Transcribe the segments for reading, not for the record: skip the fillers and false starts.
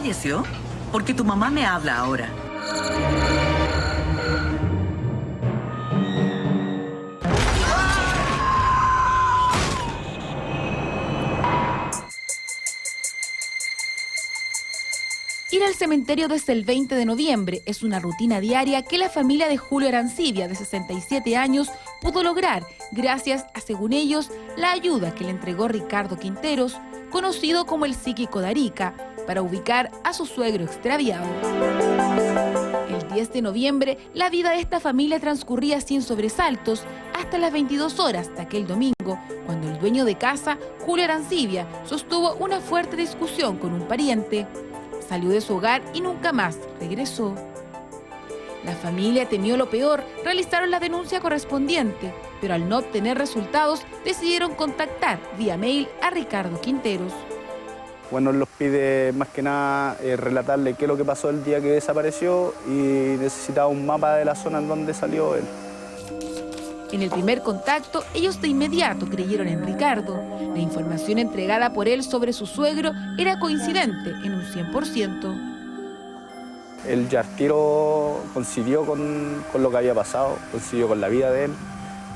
falleció? Porque tu mamá me habla ahora. Ir al cementerio desde el 20 de noviembre es una rutina diaria que la familia de Julio Arancibia, de 67 años, pudo lograr gracias a, según ellos, la ayuda que le entregó Ricardo Quinteros, conocido como el psíquico de Arica, para ubicar a su suegro extraviado. El 10 de noviembre, la vida de esta familia transcurría sin sobresaltos hasta las 22 horas de aquel domingo, cuando el dueño de casa, Julio Arancibia, sostuvo una fuerte discusión con un pariente. Salió de su hogar y nunca más regresó. La familia temió lo peor, realizaron la denuncia correspondiente, pero al no obtener resultados, decidieron contactar vía mail a Ricardo Quinteros. Bueno, los pide más que nada relatarle qué es lo que pasó el día que desapareció y necesitaba un mapa de la zona en donde salió él. En el primer contacto, ellos de inmediato creyeron en Ricardo. La información entregada por él sobre su suegro era coincidente en un 100%. Él ya al tiro coincidió con lo que había pasado, coincidió con la vida de él,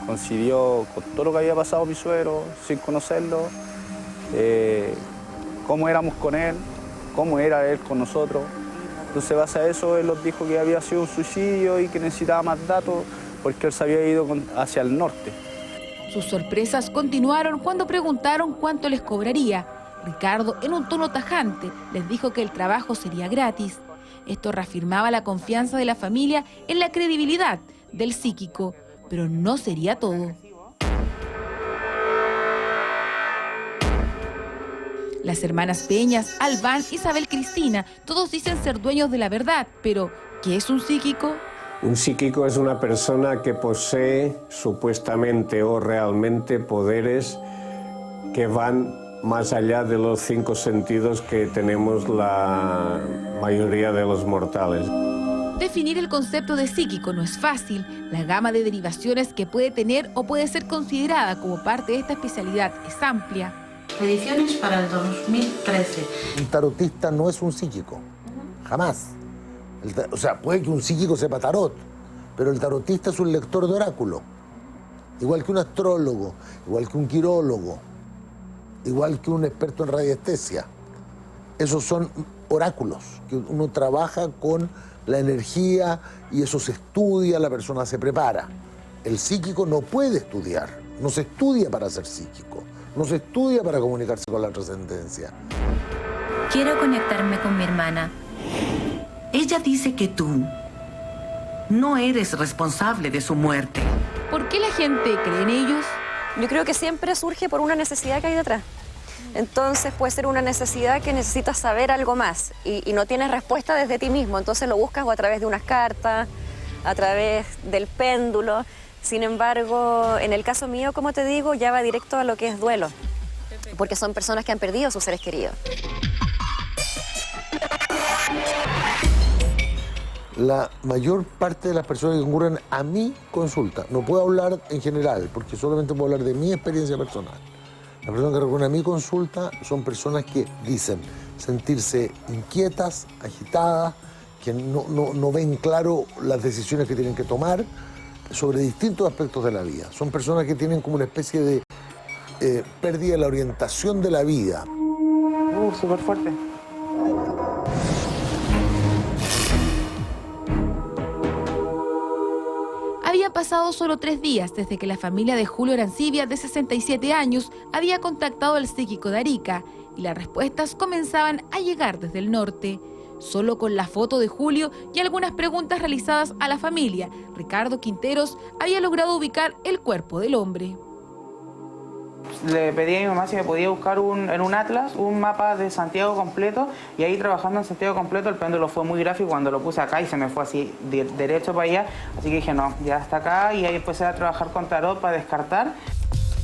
coincidió con todo lo que había pasado mi suegro sin conocerlo, cómo éramos con él, cómo era él con nosotros. Entonces, base a eso, él nos dijo que había sido un suicidio y que necesitaba más datos, porque él se había ido hacia el norte. Sus sorpresas continuaron cuando preguntaron cuánto les cobraría. Ricardo, en un tono tajante, les dijo que el trabajo sería gratis. Esto reafirmaba la confianza de la familia en la credibilidad del psíquico, pero no sería todo. Las hermanas Peñas, Albán, Isabel Cristina, todos dicen ser dueños de la verdad, pero ¿qué es un psíquico? Un psíquico es una persona que posee supuestamente o realmente poderes que van más allá de los 5 sentidos que tenemos la mayoría de los mortales. Definir el concepto de psíquico no es fácil. La gama de derivaciones que puede tener o puede ser considerada como parte de esta especialidad es amplia. Ediciones para el 2013. Un tarotista no es un psíquico, jamás. O sea, puede que un psíquico sepa tarot, pero el tarotista es un lector de oráculo. Igual que un astrólogo, igual que un quirólogo, igual que un experto en radiestesia. Esos son oráculos, que uno trabaja con la energía y eso se estudia, la persona se prepara. El psíquico no puede estudiar, no se estudia para ser psíquico, no se estudia para comunicarse con la trascendencia. Quiero conectarme con mi hermana. Ella dice que tú no eres responsable de su muerte. ¿Por qué la gente cree en ellos? Yo creo que siempre surge por una necesidad que hay detrás. Entonces puede ser una necesidad que necesitas saber algo más y no tienes respuesta desde ti mismo. Entonces lo buscas o a través de unas cartas, a través del péndulo. Sin embargo, en el caso mío, como te digo, ya va directo a lo que es duelo. Porque son personas que han perdido a sus seres queridos. La mayor parte de las personas que concurren a mi consulta, no puedo hablar en general, porque solamente puedo hablar de mi experiencia personal. Las personas que recurren a mi consulta son personas que dicen sentirse inquietas, agitadas, que no ven claro las decisiones que tienen que tomar sobre distintos aspectos de la vida. Son personas que tienen como una especie de pérdida de la orientación de la vida. Súper fuerte. Habían pasado solo 3 días desde que la familia de Julio Arancibia, de 67 años, había contactado al psíquico de Arica y las respuestas comenzaban a llegar desde el norte. Solo con la foto de Julio y algunas preguntas realizadas a la familia, Ricardo Quinteros había logrado ubicar el cuerpo del hombre. Le pedí a mi mamá si me podía buscar en un atlas un mapa de Santiago completo y ahí trabajando en Santiago completo el péndulo fue muy gráfico cuando lo puse acá y se me fue así derecho para allá, así que dije no, ya está acá y ahí empecé a trabajar con tarot para descartar.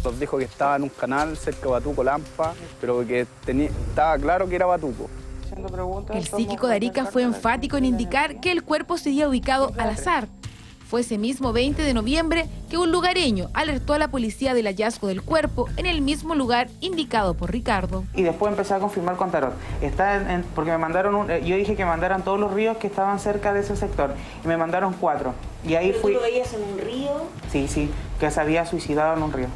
Nos dijo que estaba en un canal cerca de Batuco, Lampa, pero que estaba claro que era Batuco. El psíquico de Arica fue enfático en indicar que el cuerpo sería ubicado al azar. Fue ese mismo 20 de noviembre que un lugareño alertó a la policía del hallazgo del cuerpo en el mismo lugar indicado por Ricardo. Y después empecé a confirmar con Tarot. Porque me mandaron yo dije que mandaran todos los ríos que estaban cerca de ese sector. Y me mandaron 4. Y ahí fui. ¿Tú lo veías en un río? Sí, que se había suicidado en un río.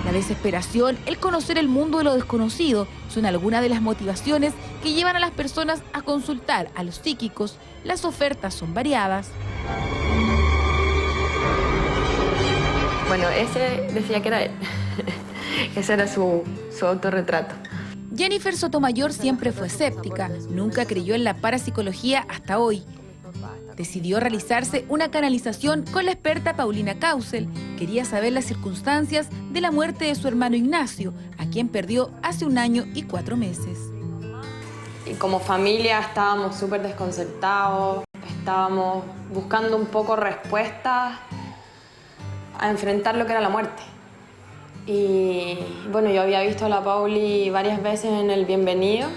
La desesperación, el conocer el mundo de lo desconocido, son algunas de las motivaciones que llevan a las personas a consultar a los psíquicos. Las ofertas son variadas. Bueno, ese decía que era él. Ese era su autorretrato. Jennifer Sotomayor siempre fue escéptica, nunca creyó en la parapsicología hasta hoy. Decidió realizarse una canalización con la experta Paulina Causel. Quería saber las circunstancias de la muerte de su hermano Ignacio, a quien perdió hace 1 año y 4 meses. Y como familia estábamos súper desconcertados, estábamos buscando un poco respuestas a enfrentar lo que era la muerte. Y bueno, yo había visto a la Pauli varias veces en el Bienvenido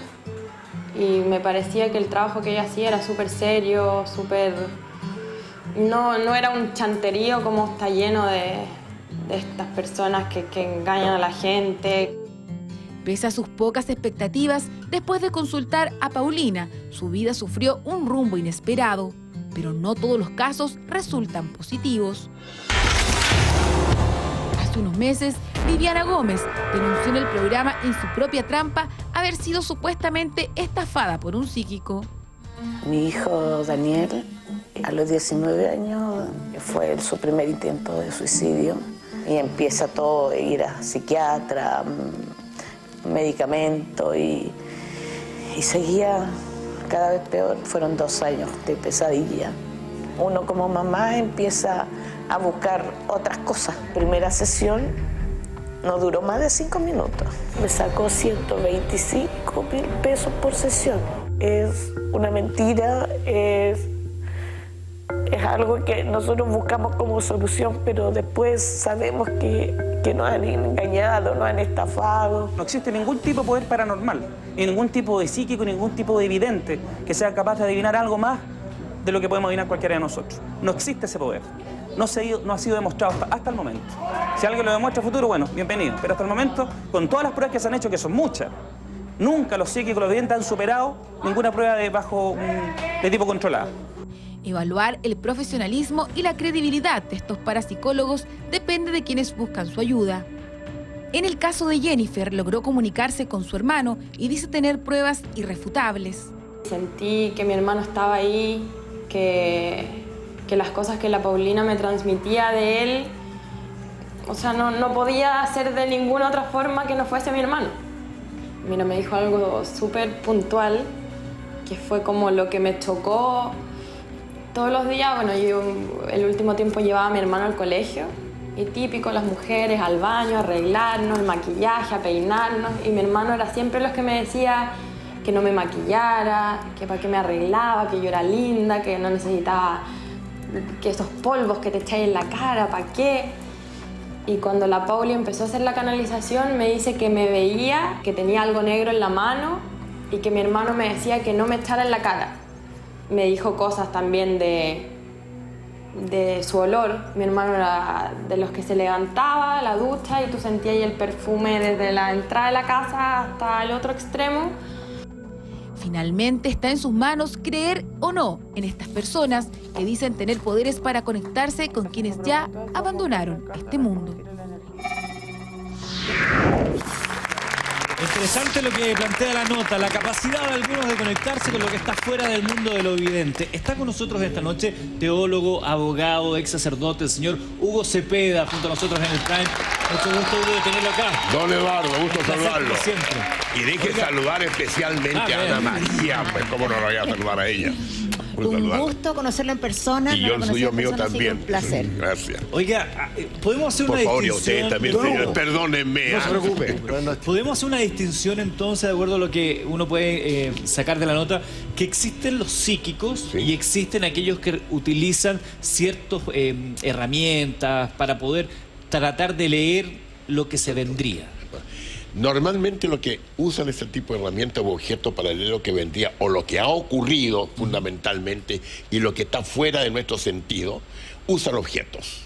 y me parecía que el trabajo que ella hacía era súper serio, súper... No era un chanterío como está lleno de estas personas que engañan a la gente. Pese a sus pocas expectativas, después de consultar a Paulina, su vida sufrió un rumbo inesperado. Pero no todos los casos resultan positivos. Hace unos meses, Viviana Gómez denunció en el programa En su propia trampa haber sido supuestamente estafada por un psíquico. Mi hijo Daniel, a los 19 años, fue su primer intento de suicidio. Y empieza todo, ir a psiquiatra, medicamento y seguía cada vez peor. Fueron 2 años de pesadilla. Uno como mamá empieza a buscar otras cosas. Primera sesión no duró más de 5 minutos. Me sacó 125.000 pesos por sesión. Es una mentira, es algo que nosotros buscamos como solución, pero después sabemos que nos han engañado, nos han estafado. No existe ningún tipo de poder paranormal, ni ningún tipo de psíquico, ningún tipo de vidente que sea capaz de adivinar algo más de lo que podemos adivinar cualquiera de nosotros. No existe ese poder. No ha sido demostrado hasta el momento. Si alguien lo demuestra en el futuro, bueno, bienvenido. Pero hasta el momento, con todas las pruebas que se han hecho, que son muchas, nunca los psíquicos, los videntes han superado ninguna prueba de tipo controlada. Evaluar el profesionalismo y la credibilidad de estos parapsicólogos depende de quienes buscan su ayuda. En el caso de Jennifer, logró comunicarse con su hermano y dice tener pruebas irrefutables. Sentí que mi hermano estaba ahí, que las cosas que la Paulina me transmitía de él, o sea, no podía ser de ninguna otra forma que no fuese mi hermano. Mira, me dijo algo súper puntual, que fue como lo que me chocó. Todos los días, bueno, yo el último tiempo llevaba a mi hermano al colegio y típico, las mujeres al baño, a arreglarnos, el maquillaje, a peinarnos, y mi hermano era siempre los que me decía que no me maquillara, que para qué me arreglaba, que yo era linda, que no necesitaba que esos polvos que te echáis en la cara, ¿para qué? Y cuando la Pauli empezó a hacer la canalización me dice que me veía, que tenía algo negro en la mano y que mi hermano me decía que no me echara en la cara. Me dijo cosas también de su olor. Mi hermano era de los que se levantaba a la ducha y tú sentías ahí el perfume desde la entrada de la casa hasta el otro extremo. Finalmente está en sus manos creer o no en estas personas que dicen tener poderes para conectarse con quienes ya abandonaron este mundo. Interesante lo que plantea la nota, la capacidad de algunos de conectarse con lo que está fuera del mundo de lo evidente. Está con nosotros esta noche teólogo, abogado, ex sacerdote, el señor Hugo Cepeda, junto a nosotros en el Prime. Mucho gusto, Hugo, de tenerlo acá. Don Eduardo, gusto saludarlo. Siempre. Y deje saludar especialmente a Ana María, pues cómo no lo voy a saludar a ella. Un gusto conocerlo en persona. Y yo el suyo mío también. Un placer. Gracias. Oiga, ¿podemos hacer por una favor, distinción? y a usted también, señor, perdónenme. No se preocupe. ¿Podemos hacer una distinción entonces, de acuerdo a lo que uno puede sacar de la nota, que existen los psíquicos y existen aquellos que utilizan ciertas herramientas para poder tratar de leer lo que se vendría? Normalmente lo que usan ese tipo de herramientas o objetos paralelos que vendría, o lo que ha ocurrido fundamentalmente, y lo que está fuera de nuestro sentido, usan objetos.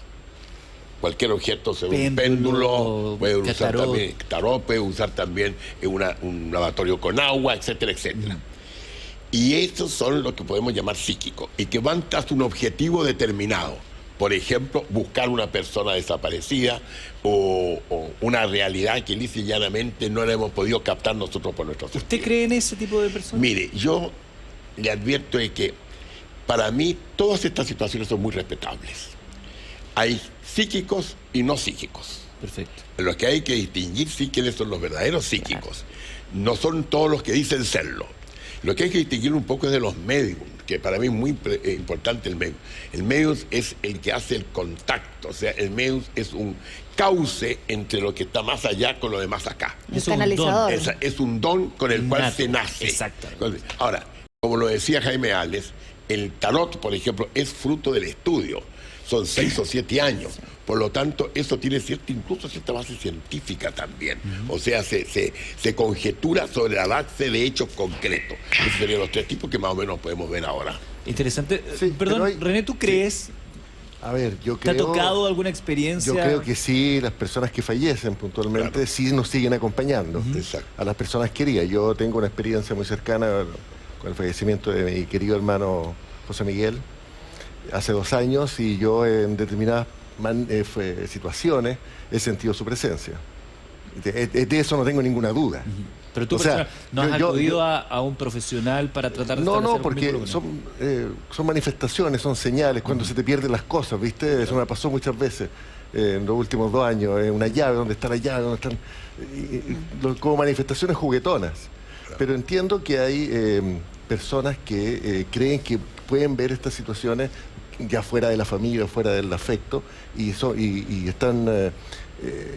Cualquier objeto, un péndulo, puede usar también tarot, puede usar también un lavatorio con agua, etcétera, etcétera. Y estos son lo que podemos llamar psíquicos, y que van tras un objetivo determinado. Por ejemplo, buscar una persona desaparecida o una realidad que lisa y llanamente no la hemos podido captar nosotros por nuestros sentidos. ¿Usted cree en ese tipo de personas? Mire, yo le advierto de que para mí todas estas situaciones son muy respetables. Hay psíquicos y no psíquicos. Perfecto. Lo que hay que distinguir sí quiénes son los verdaderos psíquicos. No son todos los que dicen serlo. Lo que hay que distinguir un poco es de los médiums, que para mí es muy importante el medium. El medium es el que hace el contacto, o sea, el medium es un cauce entre lo que está más allá con lo de más acá. Es un canalizador. Es un don con el cual se nace. Exacto. Ahora, como lo decía Jaime Ales, el tarot, por ejemplo, es fruto del estudio. Son 6 o 7 años. Por lo tanto, eso tiene incluso cierta base científica también. O sea, se conjetura sobre la base de hechos concretos. Esos serían los 3 tipos que más o menos podemos ver ahora. Interesante. Sí, perdón, René, ¿tú crees? Sí. A ver, yo creo... ¿Te ha tocado alguna experiencia? Yo creo que sí, las personas que fallecen puntualmente sí nos siguen acompañando. A las personas queridas. Yo tengo una experiencia muy cercana con el fallecimiento de mi querido hermano José Miguel hace 2 años, y yo en determinadas situaciones he sentido su presencia. De eso no tengo ninguna duda. Pero tú, ¿no has acudido a un profesional para tratar de establecer No, porque son manifestaciones, son señales, cuando se te pierden las cosas, ¿viste? Eso me pasó muchas veces en los últimos 2 años, una llave, ¿dónde está la llave? ¿Dónde están? Como manifestaciones juguetonas. Pero entiendo que hay personas que creen que pueden ver estas situaciones ya fuera de la familia, fuera del afecto, y están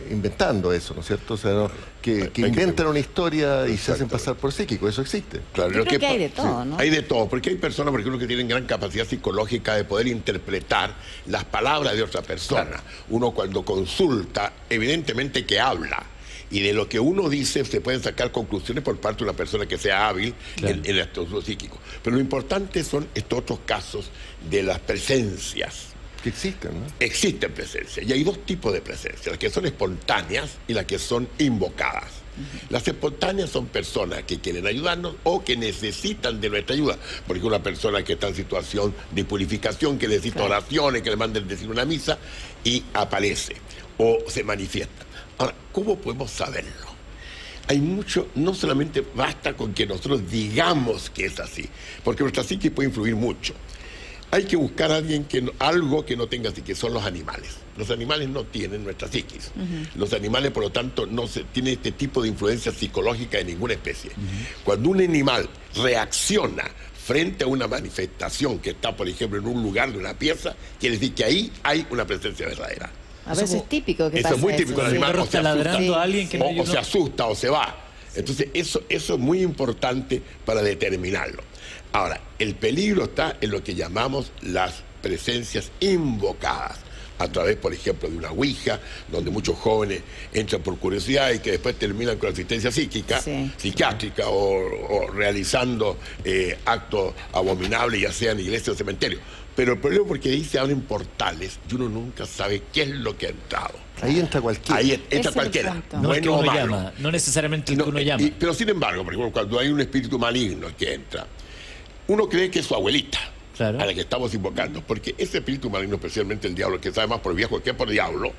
inventando eso, ¿no es cierto? O sea, ¿no? que inventan una historia y se hacen pasar por psíquico. Eso existe. Claro, yo creo que hay de todo, ¿no? Hay de todo, porque hay personas, por ejemplo, que tienen gran capacidad psicológica de poder interpretar las palabras de otra persona. Claro. Uno cuando consulta, evidentemente que habla, y de lo que uno dice se pueden sacar conclusiones por parte de una persona que sea hábil en el estudio psíquico. Pero lo importante son estos otros casos de las presencias. Que existen, ¿no? Existen presencias, y hay 2 tipos de presencias, las que son espontáneas y las que son invocadas. Las espontáneas son personas que quieren ayudarnos o que necesitan de nuestra ayuda. Porque una persona que está en situación de purificación, que necesita oraciones, que le manden decir una misa, y aparece o se manifiesta. Ahora, ¿cómo podemos saberlo? Hay mucho, no solamente basta con que nosotros digamos que es así, porque nuestra psique puede influir mucho. Hay que buscar a alguien algo que no tenga psique, son los animales. Los animales no tienen nuestra psiquis. Los animales, por lo tanto, no tienen este tipo de influencia psicológica de ninguna especie. Cuando un animal reacciona frente a una manifestación que está, por ejemplo, en un lugar de una pieza, quiere decir que ahí hay una presencia verdadera. A veces es típico que eso pasa es muy típico. El animal o se asusta, a alguien que o se asusta o se va. Entonces, eso es muy importante para determinarlo. Ahora, el peligro está en lo que llamamos las presencias invocadas, a través, por ejemplo, de una ouija, donde muchos jóvenes entran por curiosidad y que después terminan con asistencia psíquica, psiquiátrica, o realizando actos abominables, ya sea en iglesia o cementerio. Pero el problema es porque ahí se abren portales y uno nunca sabe qué es lo que ha entrado. Ahí entra cualquiera. Ahí entra cualquiera. No es que uno llama, no necesariamente el que uno llama. Pero sin embargo, por ejemplo, cuando hay un espíritu maligno que entra, uno cree que es su abuelita, a la que estamos invocando, porque ese espíritu maligno, especialmente el diablo, que sabe más por viejo que por diablo,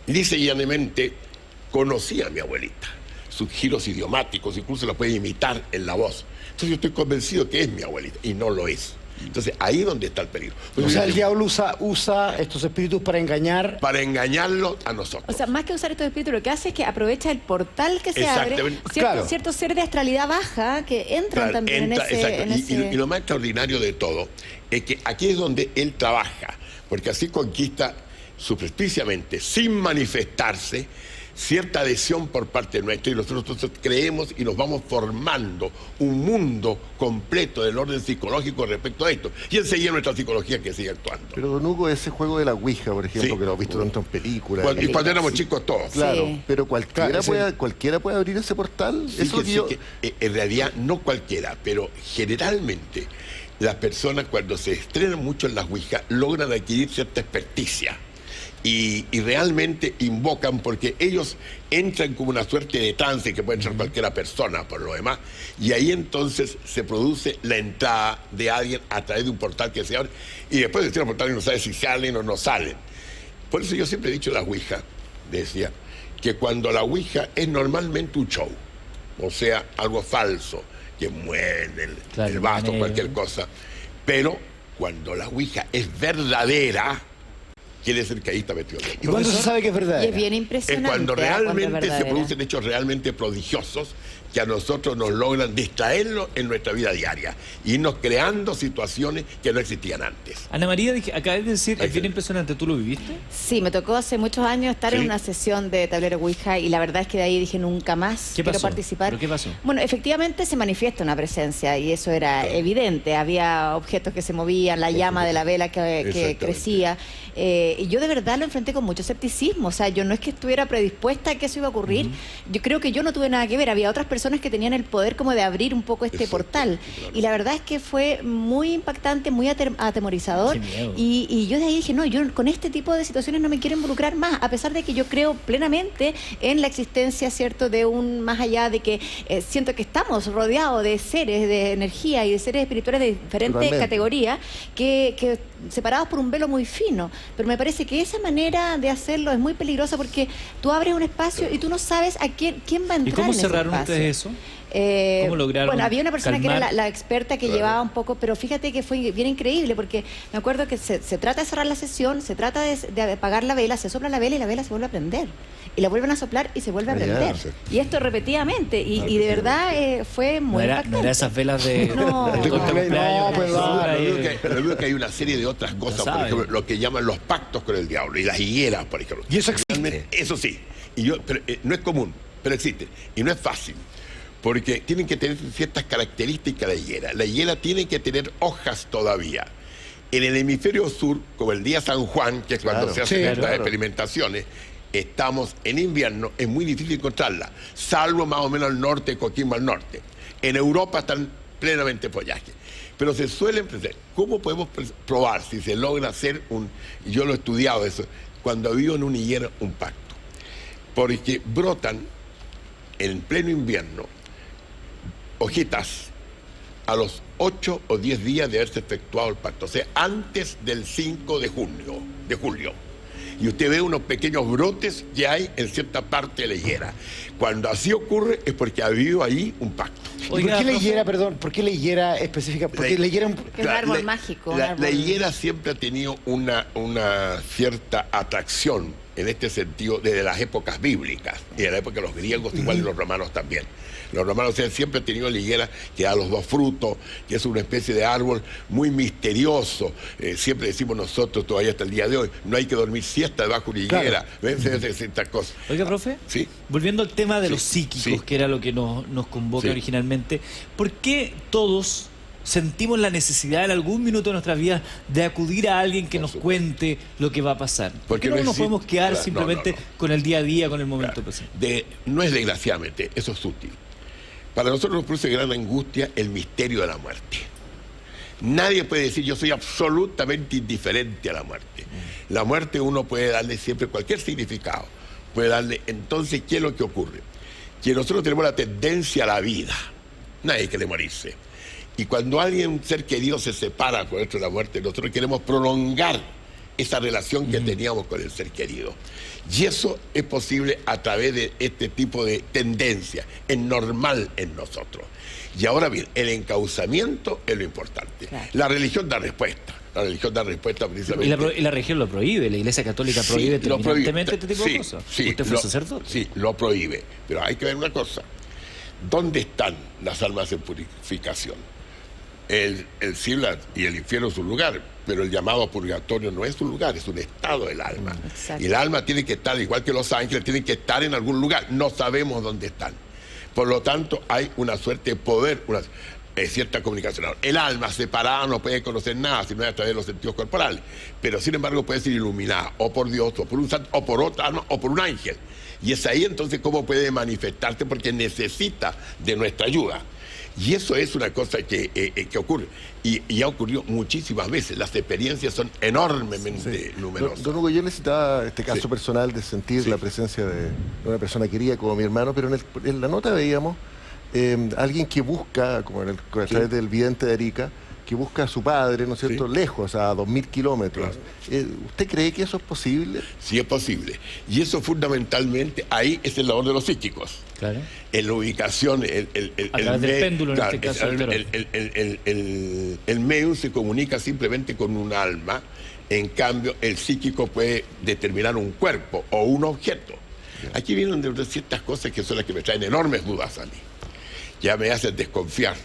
dice llanamente, conocí a mi abuelita, sus giros idiomáticos, incluso la puede imitar en la voz. Entonces yo estoy convencido que es mi abuelita, y no lo es. Entonces, ahí es donde está el peligro. O sea, el diablo usa estos espíritus para engañar... Para engañarlos a nosotros. O sea, más que usar estos espíritus, lo que hace es que aprovecha el portal que se abre. Cierto ser de astralidad baja que entran también en ese... Y lo más extraordinario de todo es que aquí es donde él trabaja, porque así conquista subrepticiamente, sin manifestarse, cierta adhesión por parte nuestra y nosotros entonces creemos y nos vamos formando un mundo completo del orden psicológico respecto a esto. Y enseguida nuestra psicología que sigue actuando. Pero don Hugo, ese juego de la Ouija, por ejemplo, que lo hemos visto tanto en películas. Y cuando éramos chicos todos. Claro, pero cualquiera puede abrir ese portal. Fíjese que en realidad no cualquiera, pero generalmente las personas cuando se estrenan mucho en las Ouija logran adquirir cierta experticia. Y realmente invocan porque ellos entran como una suerte de trance que puede entrar cualquiera persona por lo demás, y ahí entonces se produce la entrada de alguien a través de un portal que se abre y después de cierto portal no sabe si salen o no salen. Por eso yo siempre he dicho la Ouija, decía, que cuando la Ouija es normalmente un show, o sea, algo falso, que mueven el vaso, cualquier cosa, pero cuando la Ouija es verdadera, quiere decir que ahí está metido. ¿Y cuándo se sabe que es verdad? Y es bien impresionante. Es cuando realmente se producen hechos realmente prodigiosos que a nosotros nos logran distraerlo en nuestra vida diaria y irnos creando situaciones que no existían antes. Ana María, acabas de decir, es bien impresionante, ¿tú lo viviste? Sí, me tocó hace muchos años estar en una sesión de tablero Ouija y la verdad es que de ahí dije nunca más quiero participar. ¿Pero qué pasó? Bueno, efectivamente se manifiesta una presencia y eso era evidente. Había objetos que se movían, la llama de la vela que crecía. Y yo de verdad lo enfrenté con mucho escepticismo. O sea, yo no es que estuviera predispuesta a que eso iba a ocurrir. Yo creo que yo no tuve nada que ver. Había otras personas que tenían el poder como de abrir un poco este portal. Y la verdad es que fue muy impactante, muy atemorizador. Y yo de ahí dije, no, yo con este tipo de situaciones no me quiero involucrar más, a pesar de que yo creo plenamente en la existencia, ¿cierto?, de un más allá, de que siento que estamos rodeados de seres de energía y de seres espirituales de diferentes categorías que separados por un velo muy fino, pero me parece que esa manera de hacerlo es muy peligrosa porque tú abres un espacio y tú no sabes a quién va a entrar. ¿Y cómo en ese cerraron espacio. ustedes eso? ¿Cómo lograron Bueno, había una persona calmar? que era la experta que llevaba un poco, pero fíjate que fue bien increíble porque me acuerdo que se trata de cerrar la sesión, se trata de apagar la vela, se sopla la vela y la vela se vuelve a prender. Y la vuelven a soplar y se vuelve a prender. Y esto repetidamente. Y de verdad fue muy impactante. No era esas velas de... Lo digo que hay una serie de otras cosas, por ejemplo, lo que llaman los pactos con el diablo y las higueras, por ejemplo. ¿Y eso existe? Eso sí. Pero, no es común, pero existe. Y no es fácil. Porque tienen que tener ciertas características la higuera. La higuera tiene que tener hojas todavía. En el hemisferio sur, como el día San Juan, que es cuando se hacen estas experimentaciones, estamos en invierno, es muy difícil encontrarla, salvo más o menos al norte, Coquimbo al norte. En Europa están plenamente follaje. Pero se suelen pensar, ¿cómo podemos probar si se logra hacer yo lo he estudiado eso, cuando vivo en una higuera un pacto? Porque brotan en pleno invierno hojitas a los 8 o 10 días de haberse efectuado el pacto, o sea, antes del 5 de julio. Y usted ve unos pequeños brotes que hay en cierta parte de la higuera. Cuando así ocurre es porque ha habido ahí un pacto. Oiga, ¿por qué la higuera, perdón, por qué la higuera específica? Porque la higuera es un árbol mágico. La higuera siempre ha tenido una cierta atracción en este sentido desde las épocas bíblicas y de la época de los griegos, igual y los romanos también. Los romanos siempre han tenido la higuera que da los dos frutos, que es una especie de árbol muy misterioso. Siempre decimos nosotros todavía hasta el día de hoy, no hay que dormir siesta debajo de una higuera. Ciertas cosas. Oiga, profe, volviendo al tema de los psíquicos, que era lo que nos convoca originalmente, ¿por qué todos sentimos la necesidad en algún minuto de nuestras vidas de acudir a alguien que nos cuente lo que va a pasar? ¿Por qué no nos podemos quedar simplemente con el día a día, con el momento presente? No es desgraciadamente, eso es sutil. Para nosotros nos produce gran angustia el misterio de la muerte. Nadie puede decir yo soy absolutamente indiferente a la muerte. La muerte uno puede darle siempre cualquier significado. Puede darle, entonces, ¿qué es lo que ocurre? Que nosotros tenemos la tendencia a la vida. Nadie quiere morirse. Y cuando alguien, un ser querido, se separa con esto de la muerte, nosotros queremos prolongar esa relación que teníamos con el ser querido. Y eso es posible a través de este tipo de tendencia. Es normal en nosotros. Y ahora bien, el encauzamiento es lo importante. Claro. La religión da respuesta. La religión da respuesta precisamente. Y la religión lo prohíbe. La Iglesia Católica prohíbe terminantemente este tipo de cosas. Usted fue sacerdote. Sí, lo prohíbe. Pero hay que ver una cosa. ¿Dónde están las almas en purificación? el cielo y el infierno es un lugar, pero el llamado purgatorio no es un lugar, es un estado del alma. Y el alma tiene que estar, igual que los ángeles, tienen que estar en algún lugar. No sabemos dónde están. Por lo tanto, hay una suerte de poder, una cierta comunicación. Ahora, el alma separada no puede conocer nada, sino a través de los sentidos corporales. Pero, sin embargo, puede ser iluminada, o por Dios, o por un santo, o por otra alma, o por un ángel. Y es ahí entonces cómo puede manifestarse, porque necesita de nuestra ayuda. Y eso es una cosa que ocurre. Y ha ocurrido muchísimas veces. Las experiencias son enormemente numerosas. Don Hugo, yo necesitaba este caso personal de sentir la presencia de una persona querida como mi hermano, pero en la nota veíamos alguien que busca, como a través del vidente de Arica, que busca a su padre, ¿no es cierto?, lejos, a 2000 kilómetros. Claro. ¿Usted cree que eso es posible? Sí, es posible. Y eso fundamentalmente, ahí es el labor de los psíquicos. Claro. En la ubicación, a través del péndulo, claro, en este caso. El medium se comunica simplemente con un alma, en cambio el psíquico puede determinar un cuerpo o un objeto. Aquí vienen de ciertas cosas que son las que me traen enormes dudas a mí. Ya me hacen desconfiar.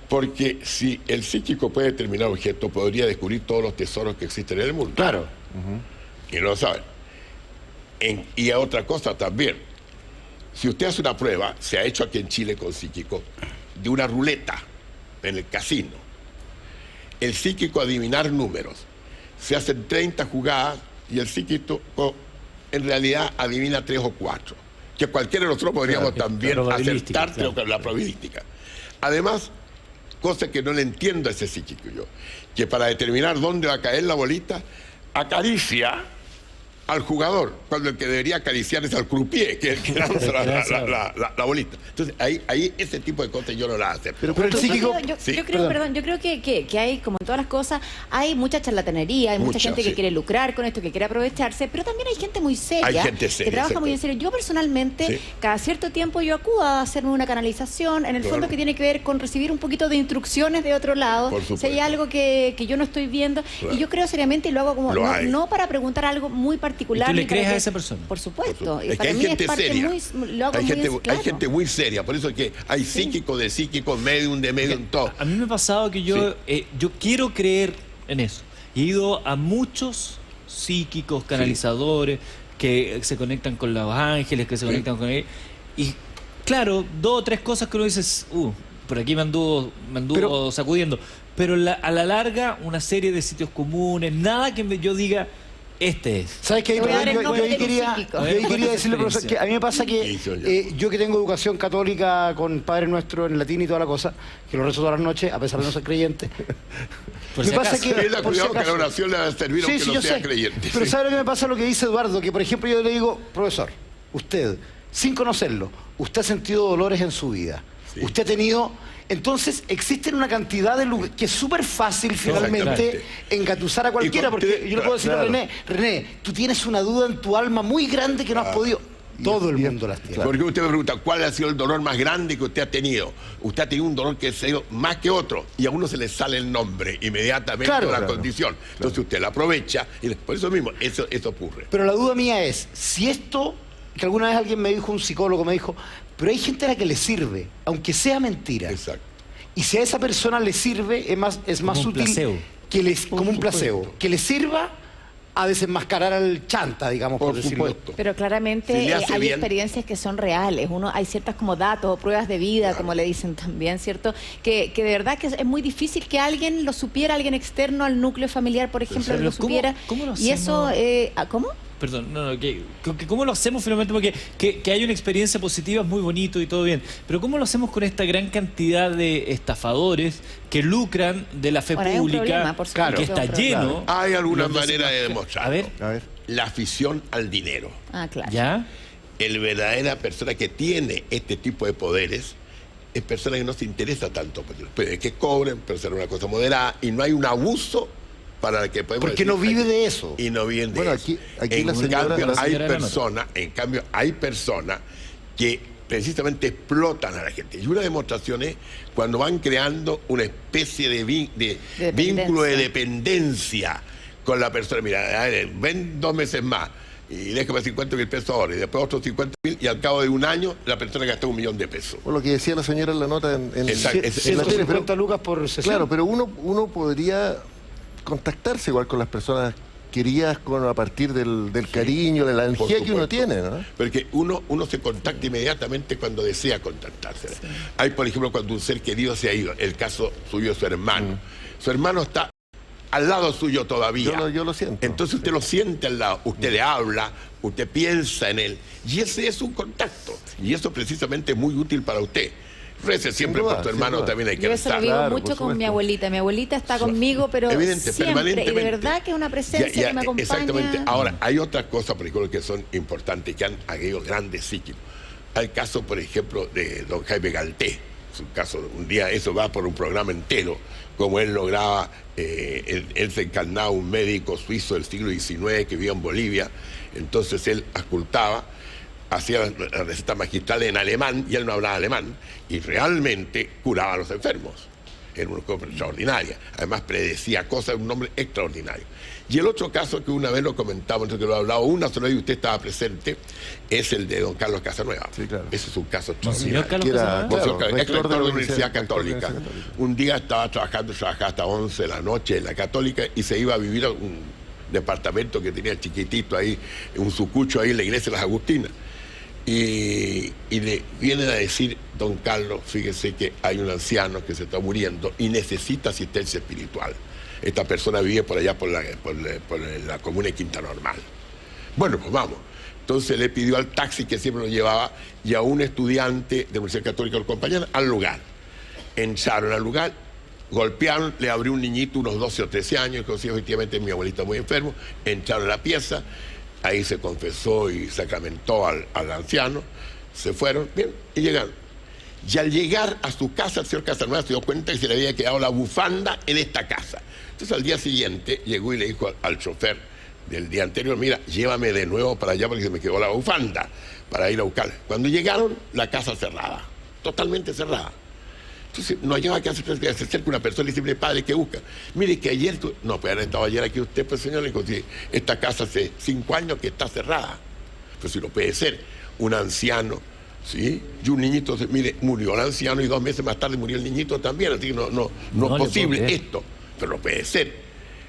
Porque si el psíquico puede determinar objetos, podría descubrir todos los tesoros que existen en el mundo. Claro. Y no lo saben. Y a otra cosa también. Si usted hace una prueba, se ha hecho aquí en Chile con psíquico, de una ruleta en el casino. El psíquico adivinar números. Se hacen 30 jugadas y el psíquico en realidad adivina 3 o 4. Que cualquiera de nosotros podríamos también acertar la probabilística. Además, cosa que no le entiendo a ese psíquico yo, que para determinar dónde va a caer la bolita, acaricia al jugador, cuando el que debería acariciar es al croupier, que es el que lanza la bolita. Entonces, ahí ese tipo de cosas yo no las acepto. Pero el psíquico... Yo creo que hay, como en todas las cosas, hay mucha charlatanería, hay mucha gente que quiere lucrar con esto, que quiere aprovecharse, pero también hay gente muy seria, que trabaja muy en serio. Yo personalmente, cada cierto tiempo yo acudo a hacerme una canalización, en el fondo que tiene que ver con recibir un poquito de instrucciones de otro lado, si hay algo que yo no estoy viendo, y yo creo seriamente y lo hago como, no para preguntar algo muy particular. ¿Y tú le crees a esa persona? Por supuesto. Es que hay gente seria. Hay gente muy seria, por eso es que hay psíquicos de psíquicos, medium de medium, todo. A mí me ha pasado que yo quiero creer en eso. He ido a muchos psíquicos, canalizadores, que se conectan con los ángeles, que se conectan con él. Y claro, 2 o 3 cosas que uno dice, por aquí me anduvo sacudiendo. Pero a la larga, una serie de sitios comunes, nada que yo diga... ¿Sabes qué? Yo quería decirle, profesor, que a mí me pasa que yo que tengo educación católica con Padre Nuestro en latín y toda la cosa, que lo rezo todas las noches, a pesar de no ser creyente. Me pasa que cuidado que la oración le va a servir aunque no sea creyente. Pero ¿sabe lo que me pasa? Lo que dice Eduardo, que por ejemplo yo le digo, profesor, usted, sin conocerlo, usted ha sentido dolores en su vida. Usted ha tenido... Entonces, existen una cantidad de lugares que es súper fácil finalmente engatusar a cualquiera, porque yo le puedo decir a René, tú tienes una duda en tu alma muy grande que no has podido... Todo el mundo las tiene. Porque usted me pregunta, ¿cuál ha sido el dolor más grande que usted ha tenido? Usted ha tenido un dolor que ha sido más que otro, y a uno se le sale el nombre inmediatamente la condición. Entonces usted la aprovecha, y por eso mismo, eso ocurre. Pero la duda mía es, si esto, que alguna vez alguien me dijo, un psicólogo me dijo, pero hay gente a la que le sirve, aunque sea mentira. Exacto. Y si a esa persona le sirve, es más útil como un placebo, que le sirva a desenmascarar al chanta, digamos, por decirlo. Pero claramente hay experiencias que son reales. Hay ciertas como datos o pruebas de vida, como le dicen también, ¿cierto? Que de verdad que es muy difícil que alguien lo supiera, alguien externo al núcleo familiar, por ejemplo, lo supiera. ¿Cómo lo hacemos? Y eso, ¿cómo? Perdón, ¿cómo lo hacemos finalmente? Porque que hay una experiencia positiva es muy bonito y todo bien, pero ¿cómo lo hacemos con esta gran cantidad de estafadores que lucran de la fe pública, que está lleno? Hay alguna manera de demostrarlo. A ver. La afición al dinero. Claro. ¿Ya? El verdadera persona que tiene este tipo de poderes es persona que no se interesa tanto, puede que cobren, pero será una cosa moderada y no hay un abuso para que podemos porque no vive de eso. Y no viven de eso. Aquí En cambio, hay personas que precisamente explotan a la gente. Y una demostración es cuando van creando una especie de vínculo de dependencia con la persona. Mira, ven 2 meses más. y déjame 50.000 pesos ahora, y después otros 50.000, y al cabo de un año la persona gastó 1 millón de pesos. O lo que decía la señora en la nota en Exacto, en 150 lucas por sesión. Claro, pero uno podría contactarse igual con las personas queridas a partir del cariño, de la energía que uno tiene, ¿no? Porque uno se contacta inmediatamente cuando desea contactarse. Sí. Hay, por ejemplo, cuando un ser querido se ha ido, el caso suyo es su hermano. Su hermano está al lado suyo todavía. Yo lo siento. Entonces usted lo siente al lado, usted le habla, usted piensa en él, y ese es un contacto. Y eso precisamente es muy útil para usted. Rece siempre por tu hermano, también hay que Yo eso lo vivo mucho con mi abuelita. Mi abuelita está conmigo, pero siempre, y de verdad que es una presencia que me acompaña. Exactamente. Ahora, hay otras cosas, por ejemplo, que son importantes, que han habido grandes psíquicos. Hay el caso, por ejemplo, de don Jaime Galté. Es un caso, un día eso va por un programa entero, como él lograba, él se encarnaba un médico suizo del siglo XIX que vivía en Bolivia, entonces él auscultaba, hacía la receta magistral en alemán y él no hablaba alemán y realmente curaba a los enfermos. Era una cosa extraordinaria. Además predecía cosas, un hombre extraordinario. Y el otro caso que una vez lo comentamos, que lo he hablado una sola vez y usted estaba presente, es el de don Carlos Casanueva. Sí, claro. Ese es un caso extraordinario. Es rector de la Universidad Católica. Un día estaba trabajaba hasta 11 de la noche en la Católica y se iba a vivir a un departamento que tenía chiquitito ahí, un sucucho ahí en la iglesia de las Agustinas. Y le vienen a decir, don Carlos, fíjese que hay un anciano que se está muriendo y necesita asistencia espiritual. Esta persona vive por allá, por la comuna de Quinta Normal. Bueno, pues vamos. Entonces le pidió al taxi que siempre lo llevaba y a un estudiante de la Universidad Católica lo acompañaron al lugar. Entraron al lugar, golpearon, le abrió un niñito, unos 12 o 13 años, que sí, efectivamente mi abuelita muy enfermo, entraron a la pieza. Ahí se confesó y sacramentó al anciano, se fueron, bien, y llegaron. Y al llegar a su casa, el señor Casanueva se dio cuenta que se le había quedado la bufanda en esta casa. Entonces al día siguiente llegó y le dijo al chofer del día anterior, mira, llévame de nuevo para allá porque se me quedó la bufanda, para ir a buscarla. Cuando llegaron, la casa cerrada, totalmente cerrada. Entonces no hallaba que hacer, se acerca una persona y dice, padre, ¿qué busca? Mire que ayer, no, pues han estado ayer aquí usted, pues señor, le dijo, sí, esta casa hace 5 años que está cerrada. Pues si no puede ser, un anciano, ¿sí? Y un niñito, mire, murió el anciano y 2 meses más tarde murió el niñito también, así que no es posible esto, pero no puede ser.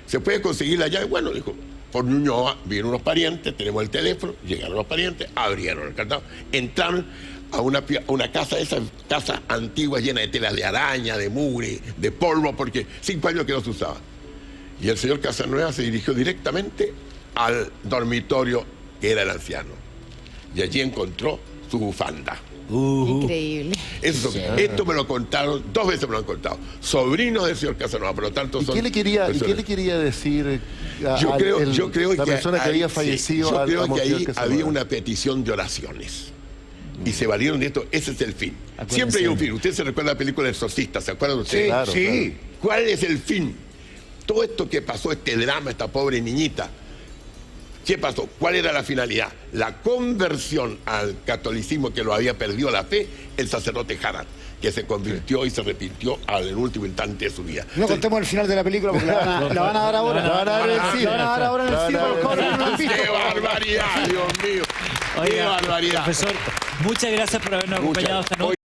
¿Se puede conseguir la llave? Bueno, dijo, por Ñuñoa, vieron unos parientes, tenemos el teléfono, llegaron los parientes, abrieron el candado, entraron a una casa, esa casa antigua llena de telas de araña, de mugre, de polvo, porque 5 años que no se usaba. Y el señor Casanueva se dirigió directamente al dormitorio que era el anciano. Y allí encontró su bufanda. Increíble. Esto me lo contaron, 2 veces me lo han contado. Sobrinos del señor Casanova, por lo tanto son... ¿Qué le quería decir yo creo la que persona que había fallecido? Sí, yo creo que ahí había una petición de oraciones. Y se valieron de esto, ese es el fin. Siempre hay un fin. Usted se recuerda la película El Exorcista, ¿se acuerdan ustedes? Sí, claro, sí. Claro. ¿Cuál es el fin? Todo esto que pasó, este drama, esta pobre niñita, ¿qué pasó? ¿Cuál era la finalidad? La conversión al catolicismo que lo había perdido la fe, el sacerdote Harat, que se convirtió y se arrepintió al último instante de su vida. No contemos el final de la película porque la van a dar ahora. La van a dar en el cine. La van a dar ahora en el cine. ¡Qué barbaridad, Dios mío! ¡Qué barbaridad! Profesor, muchas gracias por habernos acompañado esta noche.